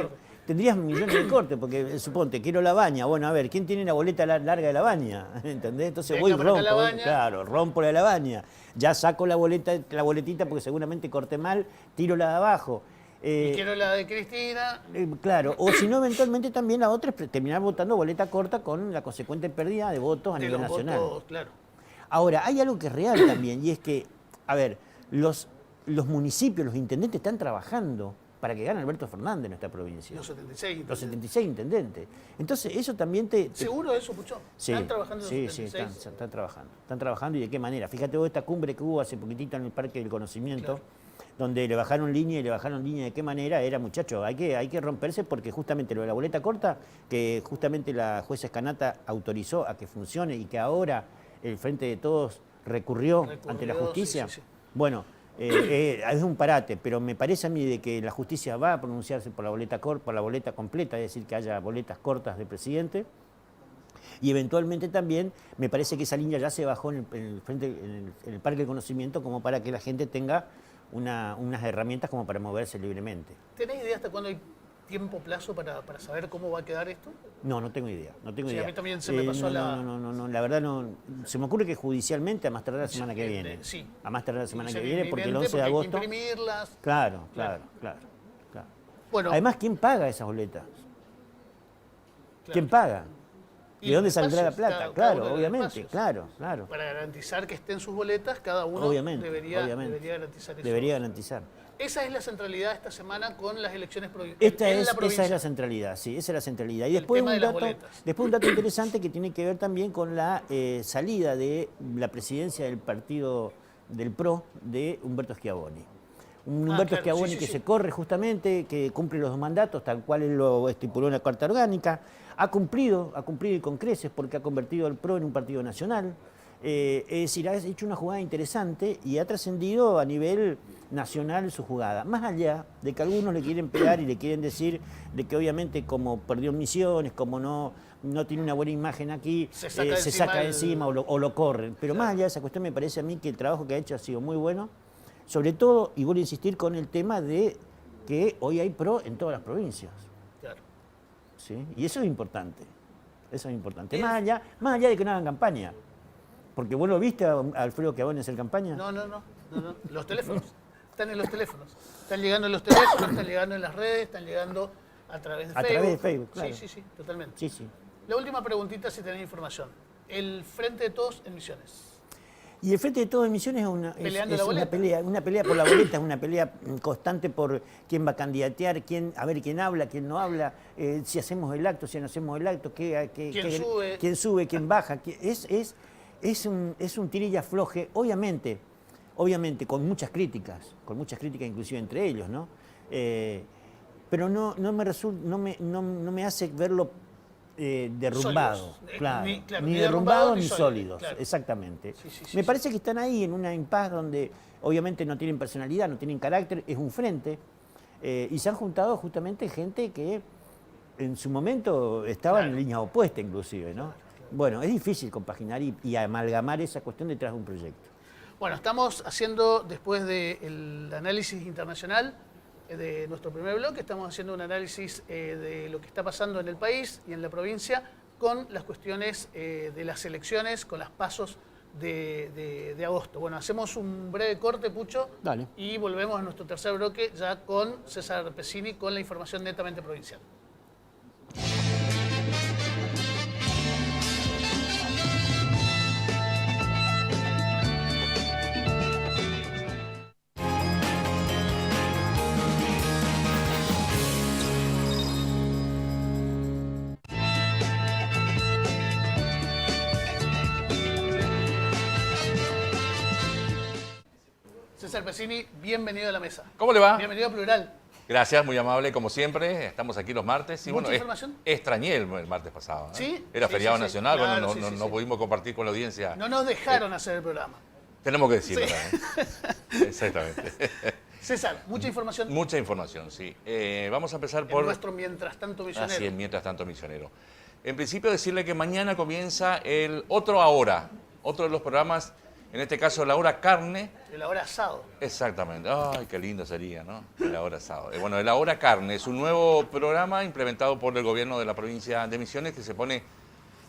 tendrías millones de cortes, porque suponte, quiero La Baña. Bueno, a ver, ¿quién tiene la boleta larga de La Baña? ¿Entendés? Entonces voy y rompo la de La Baña. Ya saco la boletita porque seguramente corté mal, tiro la de abajo. Y quiero la de Cristina. Claro, o si no, eventualmente también la otra es terminar votando boleta corta con la consecuente pérdida de votos a nivel nacional. Votos, claro. Ahora, hay algo que es real también, y es que, a ver, los municipios, los intendentes están trabajando para que gane Alberto Fernández en nuestra provincia. Los 76 intendentes. Los 76 intendentes. Entonces, eso también ¿Seguro eso, Pucho? Sí, ¿Están trabajando los 76? Sí, están trabajando. Están trabajando y de qué manera. Fíjate vos esta cumbre que hubo hace poquitito en el Parque del Conocimiento, claro, donde le bajaron línea de qué manera era, muchacho, hay que romperse porque justamente lo de la boleta corta, que justamente la jueza Escanata autorizó a que funcione y que ahora el Frente de Todos recurrió ante la Recurrió, justicia. sí. Bueno, es un parate, pero me parece a mí de que la justicia va a pronunciarse por la boleta completa, es decir, que haya boletas cortas de presidente. Y eventualmente también me parece que esa línea ya se bajó en el Parque del Conocimiento como para que la gente tenga unas herramientas como para moverse libremente. ¿Tenés idea hasta cuándo hay tiempo, plazo para saber cómo va a quedar esto? No, no tengo idea, no tengo Sí, idea. a mí también se me pasó no, la verdad no. Se me ocurre que judicialmente a más tardar la semana que viene. Sí. A más tardar la semana que Sí, viene, porque el inminente, 11 de porque hay que agosto... imprimirlas. Claro. Bueno, Además, ¿quién paga esas boletas? claro. ¿Quién paga? Y ¿De dónde los saldrá la espacios, plata? cada uno Claro, de los obviamente, espacios. claro. Para garantizar que estén sus boletas, cada uno Obviamente, debería garantizar eso. Debería garantizar. Esa es la centralidad esta semana con las elecciones Esa en es la provincia. la centralidad, sí, esa es la centralidad. Y El después tema de las boletas. un dato interesante que tiene que ver también con la salida de la presidencia del partido del PRO de Humberto Schiavoni. Humberto claro, Schiavoni sí, que sí. se corre justamente, que cumple los 2 mandatos, tal cual él lo estipuló en la Carta Orgánica, ha cumplido y con creces porque ha convertido al PRO en un partido nacional. Es decir, ha hecho una jugada interesante y ha trascendido a nivel nacional su jugada. Más allá de que algunos le quieren pegar y le quieren decir de que obviamente como perdió Misiones, como no tiene una buena imagen aquí, Se se saca saca el- encima o lo corren. Pero más allá de esa cuestión me parece a mí que el trabajo que ha hecho ha sido muy bueno. Sobre todo, y vuelvo a insistir con el tema de que hoy hay PRO en todas las provincias. Claro. ¿Sí? Y eso es importante. Eso es importante. Más allá de que no hagan campaña. Porque vos lo viste a Alfredo Schiavoni hacer campaña. No. Los teléfonos. Están en los teléfonos. Están llegando en los teléfonos, están llegando en las redes, están llegando a través de A Facebook. través de Facebook, claro. Sí, totalmente. Sí. La última preguntita, si tenés información. El Frente de Todos en Misiones. Y el Frente de Todos en Misiones Peleando es la boleta. una pelea por la boleta, es una pelea constante por quién va a candidatear, a ver quién habla, quién no habla, si hacemos el acto, si no hacemos el acto, quién sube, quién baja. Es un tirilla floje, obviamente con muchas críticas inclusive entre ellos, ¿no? Pero no me hace verlo derrumbado, Sólidos. claro. Ni Ni derrumbados derrumbados ni ni sólidos, sólidos, claro. exactamente. Sí, Me parece que están ahí en una impas donde obviamente no tienen personalidad, no tienen carácter, es un frente, y se han juntado justamente gente que en su momento estaba en líneas opuestas inclusive, ¿no? Bueno, es difícil compaginar y amalgamar esa cuestión detrás de un proyecto. Bueno, estamos haciendo, después del análisis internacional de nuestro primer bloque, estamos haciendo un análisis de lo que está pasando en el país y en la provincia con las cuestiones de las elecciones, con las pasos de agosto. Bueno, hacemos un breve corte, Pucho, Dale. y volvemos a nuestro tercer bloque ya con César Pesini con la información netamente provincial. César Pesini, bienvenido a la mesa. ¿Cómo le va? Bienvenido a Plural. Gracias, muy amable como siempre. Estamos aquí los martes. Y ¿Mucha bueno, información? extrañé el martes pasado. ¿eh? ¿Sí? Era Sí, feriado sí, sí. nacional, Claro, bueno, sí, sí, no sí. pudimos compartir con la audiencia. No nos dejaron hacer el programa. Tenemos que decirlo, Sí. ¿eh? Exactamente. César, mucha información Mucha información, sí. Vamos a empezar en por... nuestro mientras tanto misionero. Así es, mientras tanto misionero. En principio decirle que mañana comienza el otro Ahora, otro de los programas, en este caso la hora carne. El ahora asado. Exactamente. Ay, qué lindo sería, ¿no? El Ahora Asado. Bueno, el Ahora Carne es un nuevo programa implementado por el gobierno de la provincia de Misiones que se pone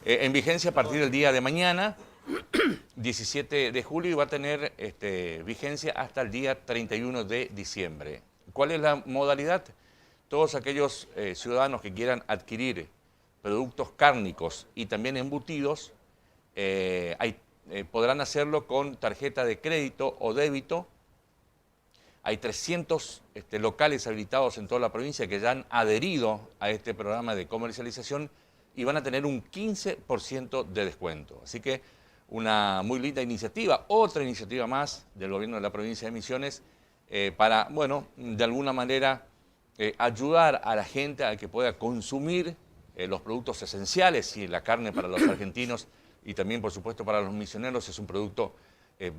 en vigencia a partir del día de mañana, 17 de julio, y va a tener vigencia hasta el día 31 de diciembre. ¿Cuál es la modalidad? Todos aquellos ciudadanos que quieran adquirir productos cárnicos y también embutidos, podrán hacerlo con tarjeta de crédito o débito. Hay 300 locales habilitados en toda la provincia que ya han adherido a este programa de comercialización y van a tener un 15% de descuento. Así que una muy linda iniciativa, otra iniciativa más del gobierno de la provincia de Misiones para, bueno, de alguna manera ayudar a la gente a que pueda consumir los productos esenciales, y la carne para los argentinos y también, por supuesto, para los misioneros es un producto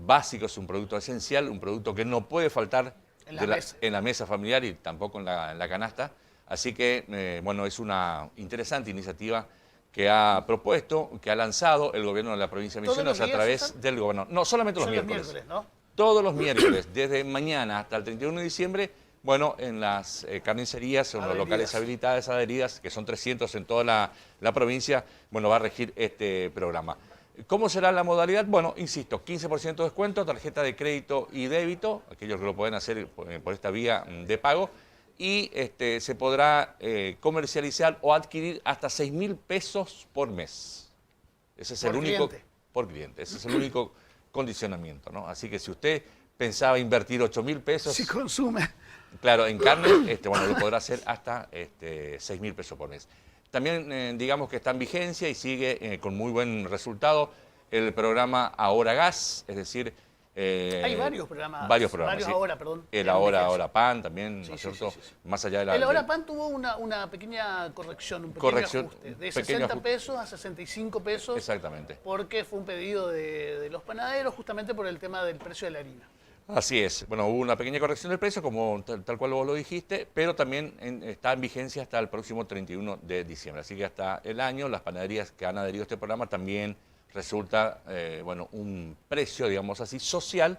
básico, es un producto esencial, un producto que no puede faltar En la mesa familiar y tampoco en la canasta. Así que, bueno, es una interesante iniciativa que ha propuesto, que ha lanzado el gobierno de la provincia de ¿Todos Misiones los a días, través César? del gobierno. No, solamente los Son los miércoles. miércoles, ¿no? Todos los miércoles, desde mañana hasta el 31 de diciembre, bueno, en las carnicerías, en los locales habilitadas, adheridas, que son 300 en toda la provincia, bueno, va a regir este programa. ¿Cómo será la modalidad? Bueno, insisto, 15% de descuento, tarjeta de crédito y débito, aquellos que lo pueden hacer por esta vía de pago, y se podrá comercializar o adquirir hasta 6.000 pesos por mes. Ese es el único... Por cliente. Ese es el único condicionamiento, ¿no? Así que si usted pensaba invertir 8.000 pesos... Si consume. Claro, en carne, bueno, lo podrá hacer hasta 6.000 pesos por mes. También digamos que está en vigencia y sigue con muy buen resultado el programa Ahora Gas, es decir... Hay varios programas. Varios programas, sí. Ahora, perdón. El Ahora Pan también, ¿no es cierto? Sí. Más allá de la... El Ahora Pan tuvo una pequeña corrección, un pequeño ajuste. De 60 pesos a 65 pesos. Exactamente. Porque fue un pedido de los panaderos justamente por el tema del precio de la harina. Así es. Bueno, hubo una pequeña corrección del precio, como tal cual vos lo dijiste, pero también está en vigencia hasta el próximo 31 de diciembre. Así que hasta el año las panaderías que han adherido a este programa también resulta, bueno, un precio, digamos así, social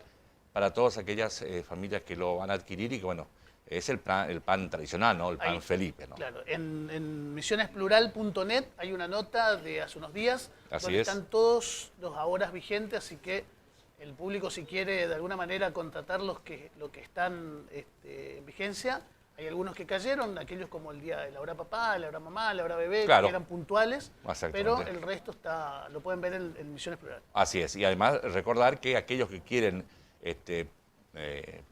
para todas aquellas familias que lo van a adquirir y que, bueno, es el pan tradicional, ¿no? El pan Felipe, ¿no? Claro, en misionesplural.net hay una nota de hace unos días donde están todos los ahorras vigentes, así que el público, si quiere de alguna manera contratar lo que están en vigencia, hay algunos que cayeron, aquellos como el día de la hora papá, la hora mamá, la hora bebé, que eran puntuales, pero el resto lo pueden ver en Misiones Plural. Así es, y además recordar que aquellos que quieren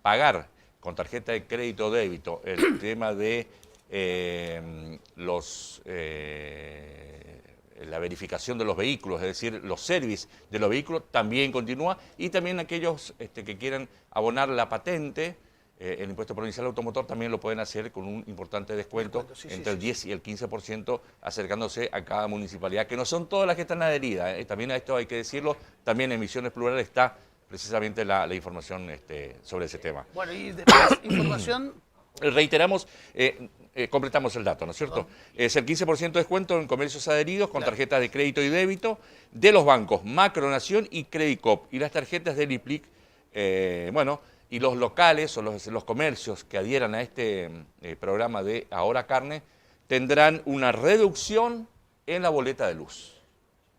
pagar con tarjeta de crédito o débito el tema de la verificación de los vehículos, es decir, los servicios de los vehículos, también continúa, y también aquellos que quieran abonar la patente, el impuesto provincial automotor, también lo pueden hacer con un importante descuento, entre el 10 y el 15%, acercándose a cada municipalidad, que no son todas las que están adheridas, también a esto hay que decirlo, también en Misiones Plural está precisamente la información sobre ese tema. Bueno, y después información... Reiteramos, completamos el dato, ¿no es cierto? Es el 15% de descuento en comercios adheridos con tarjetas de crédito y débito de los bancos Macronación y Credicop, y las tarjetas del IPLIC, bueno, y los locales o los comercios que adhieran a este programa de Ahora Carne tendrán una reducción en la boleta de luz.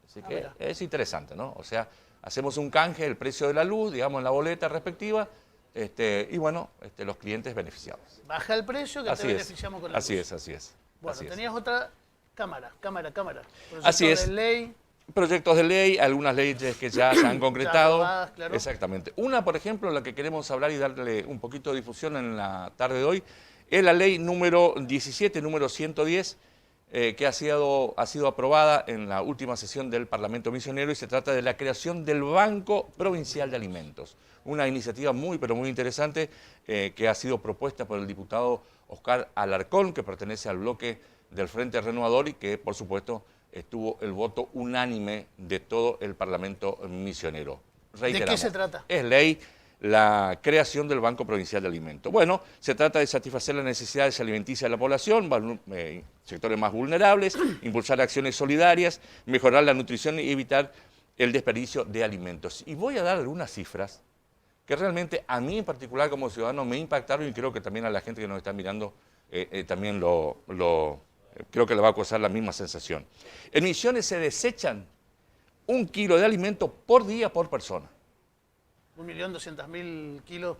Así que es interesante, ¿no? O sea, hacemos un canje del precio de la luz, digamos, en la boleta respectiva, y bueno, los clientes beneficiados. Baja el precio que te beneficiamos con la luz. Así es. Bueno, tenías otra cámara. Así es. De ley. Proyectos de ley, algunas leyes que ya se han concretado. Aprobadas, claro. Exactamente. Una, por ejemplo, la que queremos hablar y darle un poquito de difusión en la tarde de hoy, es la ley número 17, número 110, que ha sido aprobada en la última sesión del Parlamento Misionero, y se trata de la creación del Banco Provincial de Alimentos. Una iniciativa muy, pero muy interesante que ha sido propuesta por el diputado Oscar Alarcón, que pertenece al bloque del Frente Renovador y que, por supuesto, estuvo el voto unánime de todo el Parlamento Misionero. Reiteramos, ¿de qué se trata? Es ley la creación del Banco Provincial de Alimentos. Bueno, se trata de satisfacer las necesidades alimenticias de la población, sectores más vulnerables, impulsar acciones solidarias, mejorar la nutrición y evitar el desperdicio de alimentos. Y voy a dar algunas cifras que realmente a mí en particular como ciudadano me impactaron, y creo que también a la gente que nos está mirando también creo que le va a causar la misma sensación. En Misiones se desechan 1 kilo de alimento por día por persona. 1.200.000 kilos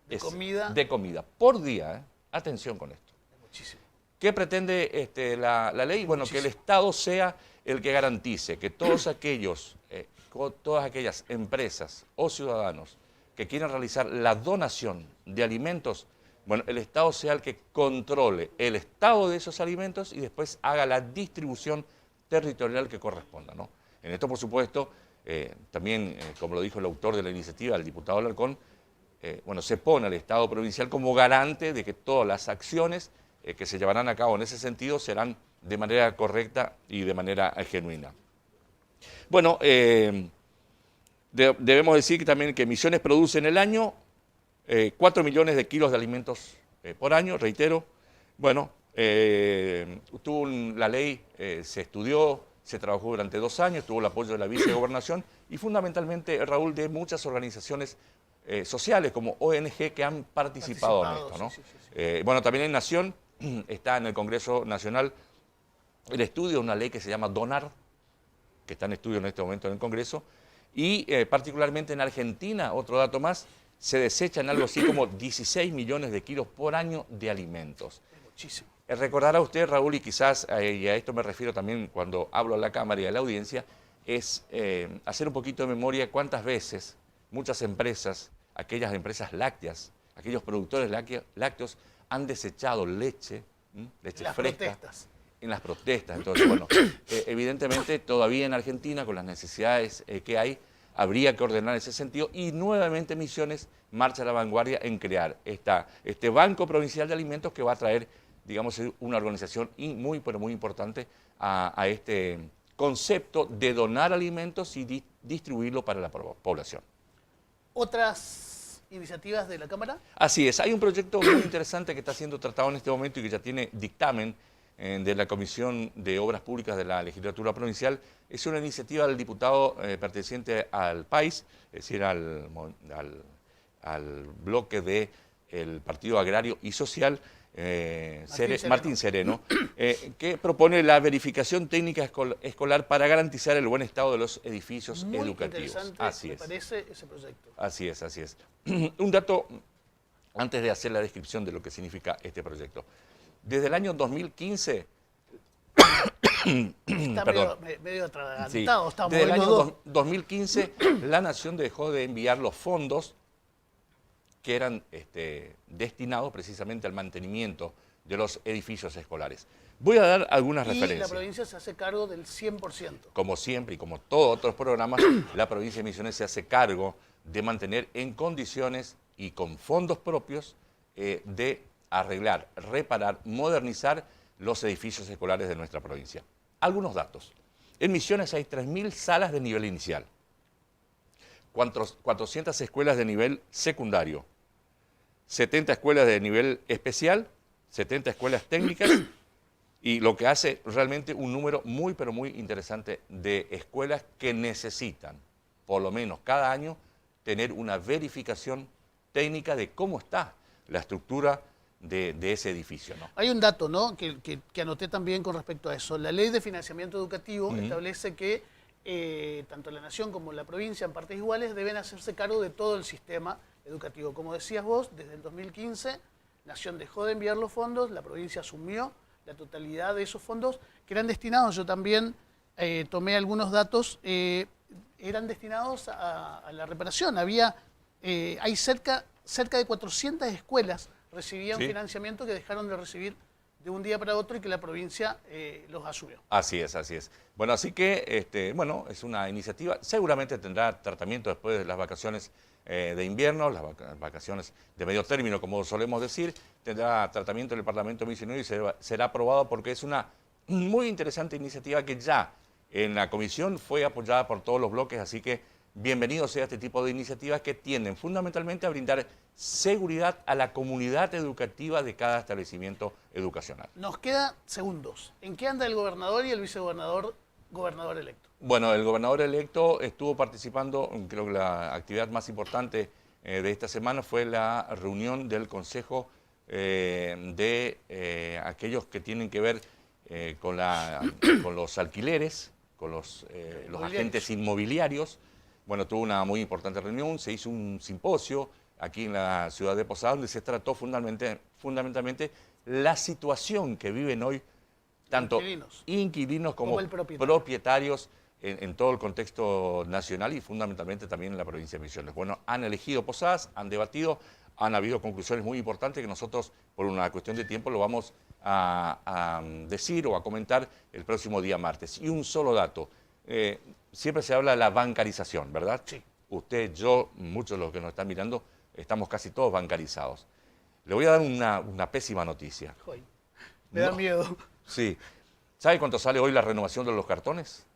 de comida. De comida, por día. Atención con esto. Es muchísimo. ¿Qué pretende la ley? Bueno, que el Estado sea el que garantice que todas aquellas empresas o ciudadanos que quieran realizar la donación de alimentos, bueno, el Estado sea el que controle el estado de esos alimentos y después haga la distribución territorial que corresponda, ¿no? En esto, por supuesto, también, como lo dijo el autor de la iniciativa, el diputado Alarcón, bueno, se pone al Estado provincial como garante de que todas las acciones que se llevarán a cabo en ese sentido serán de manera correcta y de manera genuina. Bueno, Debemos decir que también que Misiones produce en el año 4 millones de kilos de alimentos por año, reitero. Bueno, la ley, se estudió, se trabajó durante 2 años, tuvo el apoyo de la vicegobernación y fundamentalmente, Raúl, de muchas organizaciones sociales como ONG que han participado en esto, ¿no? Bueno, también en Nación está en el Congreso Nacional el estudio de una ley que se llama DONAR, que está en estudio en este momento en el Congreso, y particularmente en Argentina, otro dato más, se desechan algo así como 16 millones de kilos por año de alimentos. Muchísimo. Recordará usted, Raúl, y quizás, y a esto me refiero también cuando hablo a la Cámara y a la audiencia, es hacer un poquito de memoria cuántas veces muchas empresas, aquellas empresas lácteas, aquellos productores lácteos han desechado leche Las fresca. protestas. En las protestas. Entonces, bueno, evidentemente todavía en Argentina, con las necesidades que hay, habría que ordenar ese sentido y nuevamente Misiones marcha a la vanguardia en crear este Banco Provincial de Alimentos que va a traer, digamos, una organización pero muy importante a este concepto de donar alimentos y distribuirlo para la población. ¿Otras iniciativas de la Cámara? Así es, hay un proyecto muy interesante que está siendo tratado en este momento y que ya tiene dictamen de la Comisión de Obras Públicas de la Legislatura Provincial. Es una iniciativa del diputado perteneciente al PAIS, es decir, al bloque del Partido Agrario y Social, Martín Sereno, que propone la verificación técnica escolar para garantizar el buen estado de los edificios educativos. Así es. Me parece ese proyecto. Así es, así es. Un dato, antes de hacer la descripción de lo que significa este proyecto. Desde el año 2015... Está medio atragantado. Sí. Estamos Desde el año dos. 2015, la Nación dejó de enviar los fondos que eran destinados precisamente al mantenimiento de los edificios escolares. Voy a dar algunas referencias. Y la provincia se hace cargo del 100%. Como siempre y como todos otros programas, la provincia de Misiones se hace cargo de mantener en condiciones y con fondos propios de arreglar, reparar, modernizar los edificios escolares de nuestra provincia. Algunos datos. En Misiones hay 3.000 salas de nivel inicial, 400 escuelas de nivel secundario, 70 escuelas de nivel especial, 70 escuelas técnicas y lo que hace realmente un número muy, pero muy interesante de escuelas que necesitan, por lo menos cada año, tener una verificación técnica de cómo está la estructura de ese edificio, ¿no? Hay un dato, ¿no?, que anoté también con respecto a eso. La Ley de Financiamiento Educativo establece que tanto la Nación como la provincia, en partes iguales, deben hacerse cargo de todo el sistema educativo. Como decías vos, desde el 2015, Nación dejó de enviar los fondos, la provincia asumió la totalidad de esos fondos que eran destinados, yo también tomé algunos datos, eran destinados a la reparación. Hay cerca de 400 escuelas recibían financiamiento que dejaron de recibir de un día para otro y que la provincia los asumió. Así es, así es. Bueno, así que, bueno, es una iniciativa, seguramente tendrá tratamiento después de las vacaciones de invierno, las vacaciones de medio término, como solemos decir, tendrá tratamiento en el Parlamento misionero y será aprobado porque es una muy interesante iniciativa que ya en la comisión fue apoyada por todos los bloques, así que bienvenido sea este tipo de iniciativas que tienden fundamentalmente a brindar seguridad a la comunidad educativa de cada establecimiento educacional. Nos quedan segundos. ¿En qué anda el gobernador y el vicegobernador electo? Bueno, el gobernador electo estuvo participando, creo que la actividad más importante de esta semana fue la reunión del Consejo de aquellos que tienen que ver con los alquileres, con los agentes inmobiliarios. Bueno, tuvo una muy importante reunión, se hizo un simposio aquí en la ciudad de Posadas, donde se trató fundamentalmente la situación que viven hoy tanto inquilinos como propietarios en todo el contexto nacional y fundamentalmente también en la provincia de Misiones. Bueno, han elegido Posadas, han debatido, han habido conclusiones muy importantes que nosotros, por una cuestión de tiempo, lo vamos a decir o a comentar el próximo día martes. Y un solo dato. Siempre se habla de la bancarización, ¿verdad? Sí. Usted, yo, muchos de los que nos están mirando, estamos casi todos bancarizados. Le voy a dar una pésima noticia. Me da miedo. Sí. ¿Sabe cuánto sale hoy la renovación de los cartones?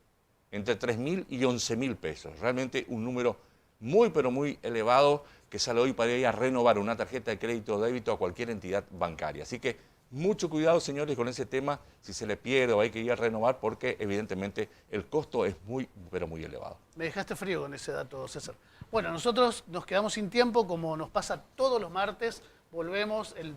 entre 3.000 y 11.000 pesos. Realmente un número muy, pero muy elevado que sale hoy para ir a renovar una tarjeta de crédito o débito a cualquier entidad bancaria. Así que mucho cuidado, señores, con ese tema, si se le pierde o hay que ir a renovar, porque evidentemente el costo es muy, pero muy elevado. Me dejaste frío con ese dato, César. Bueno, nosotros nos quedamos sin tiempo, como nos pasa todos los martes. Volvemos el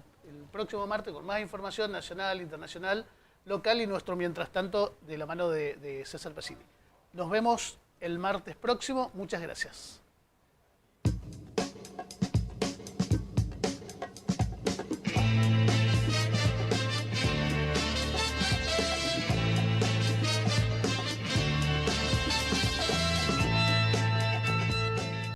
próximo martes con más información nacional, internacional, local y nuestro mientras tanto de la mano de César Pacini. Nos vemos el martes próximo. Muchas gracias.